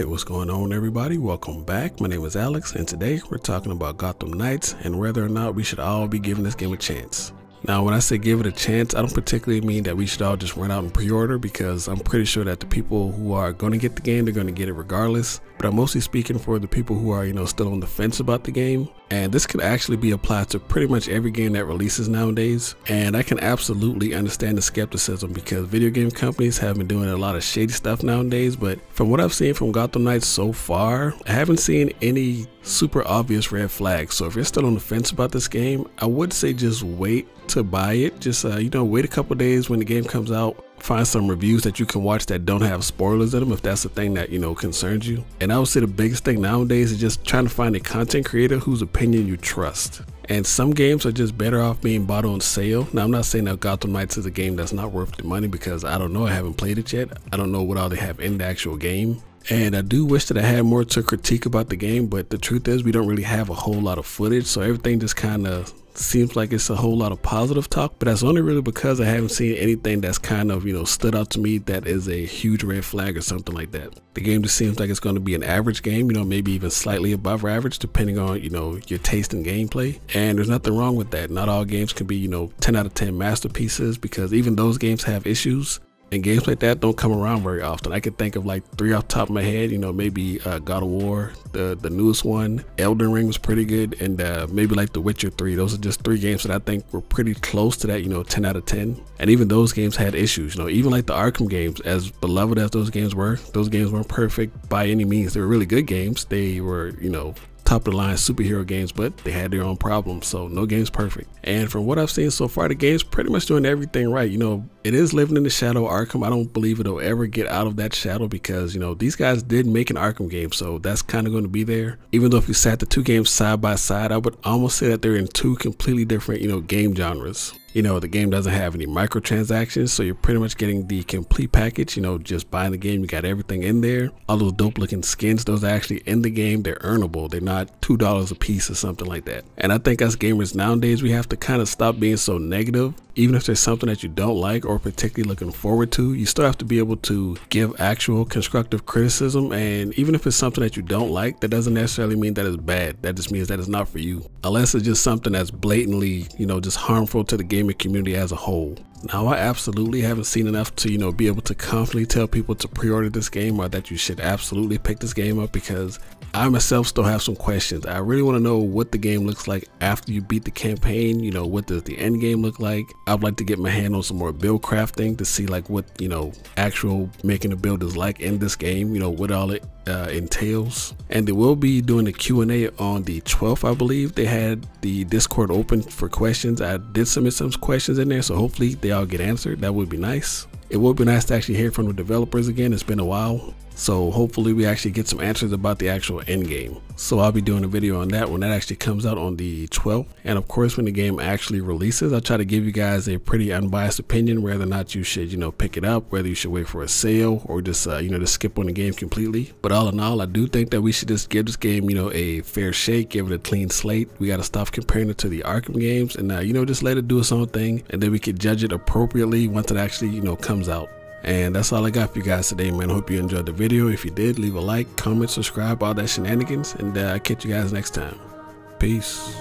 Alright, what's going on everybody? Welcome back. My name is Alex and today we're talking about Gotham Knights and whether or not we should all be giving this game a chance. Now when I say give it a chance, I don't particularly mean that we should all just run out and pre-order, because I'm pretty sure that the people who are going to get the game, they're going to get it regardless. But I'm mostly speaking for the people who are, still on the fence about the game. And this could actually be applied to pretty much every game that releases nowadays. And I can absolutely understand the skepticism, because video game companies have been doing a lot of shady stuff nowadays. But from what I've seen from Gotham Knights so far, I haven't seen any super obvious red flags. So if you're still on the fence about this game, I would say just wait to buy it. Just wait a couple days when the game comes out. Find some reviews that you can watch that don't have spoilers in them, if that's the thing that concerns you. And I would say the biggest thing nowadays is just trying to find a content creator whose opinion you trust. And some games are just better off being bought on sale. Now I'm not saying that Gotham Knights is a game that's not worth the money, because I don't know, I haven't played it yet. I don't know what all they have in the actual game. And I do wish that I had more to critique about the game, but the truth is we don't really have a whole lot of footage, so everything just kind of seems like it's a whole lot of positive talk. But that's only really because I haven't seen anything that's kind of stood out to me that is a huge red flag or something like that. The game just seems like it's going to be an average game, maybe even slightly above average depending on your taste in gameplay. And there's nothing wrong with that. Not all games can be 10 out of 10 masterpieces, because even those games have issues. And games like that don't come around very often. I can think of like 3 off the top of my head, maybe God of War, the newest one, Elden Ring was pretty good, and maybe like The Witcher 3. Those are just 3 games that I think were pretty close to that, 10 out of 10. And even those games had issues, even like the Arkham games, as beloved as those games weren't perfect by any means. They were really good games. They were, top of the line superhero games, but they had their own problems, so no game's perfect. And from what I've seen so far, the game's pretty much doing everything right. It is living in the shadow of Arkham. I don't believe it'll ever get out of that shadow, because these guys did make an Arkham game, so that's kind of going to be there. Even though if you sat the 2 games side by side, I would almost say that they're in 2 completely different game genres. The game doesn't have any microtransactions, so you're pretty much getting the complete package. Just buying the game, you got everything in there. All those dope looking skins, those are actually in the game. They're earnable. They're not $2 a piece or something like that. And I think as gamers nowadays, we have to kind of stop being so negative. Even if there's something that you don't like or particularly looking forward to, you still have to be able to give actual constructive criticism. And even if it's something that you don't like, that doesn't necessarily mean that it's bad. That just means that it's not for you. Unless it's just something that's blatantly, just harmful to the gaming community as a whole. Now, I absolutely haven't seen enough to, be able to confidently tell people to pre-order this game, or that you should absolutely pick this game up, because I myself still have some questions. I really want to know what the game looks like after you beat the campaign. What does the end game look like? I'd like to get my hand on some more build crafting to see like what, actual making a build is like in this game, what all it entails. And they will be doing a Q&A on the 12th, I believe. They had the Discord open for questions. I did submit some questions in there, so hopefully they all get answered. That would be nice. It would be nice to actually hear from the developers again. It's been a while. So hopefully we actually get some answers about the actual end game. So I'll be doing a video on that when that actually comes out on the 12th. And of course, when the game actually releases, I'll try to give you guys a pretty unbiased opinion whether or not you should, pick it up, whether you should wait for a sale or just, just skip on the game completely. But all in all, I do think that we should just give this game, a fair shake, give it a clean slate. We got to stop comparing it to the Arkham games and, just let it do its own thing. And then we can judge it appropriately once it actually, comes out. And that's all I got for you guys today, man. Hope you enjoyed the video. If you did, leave a like, comment, subscribe, all that shenanigans, and I'll catch you guys next time. Peace.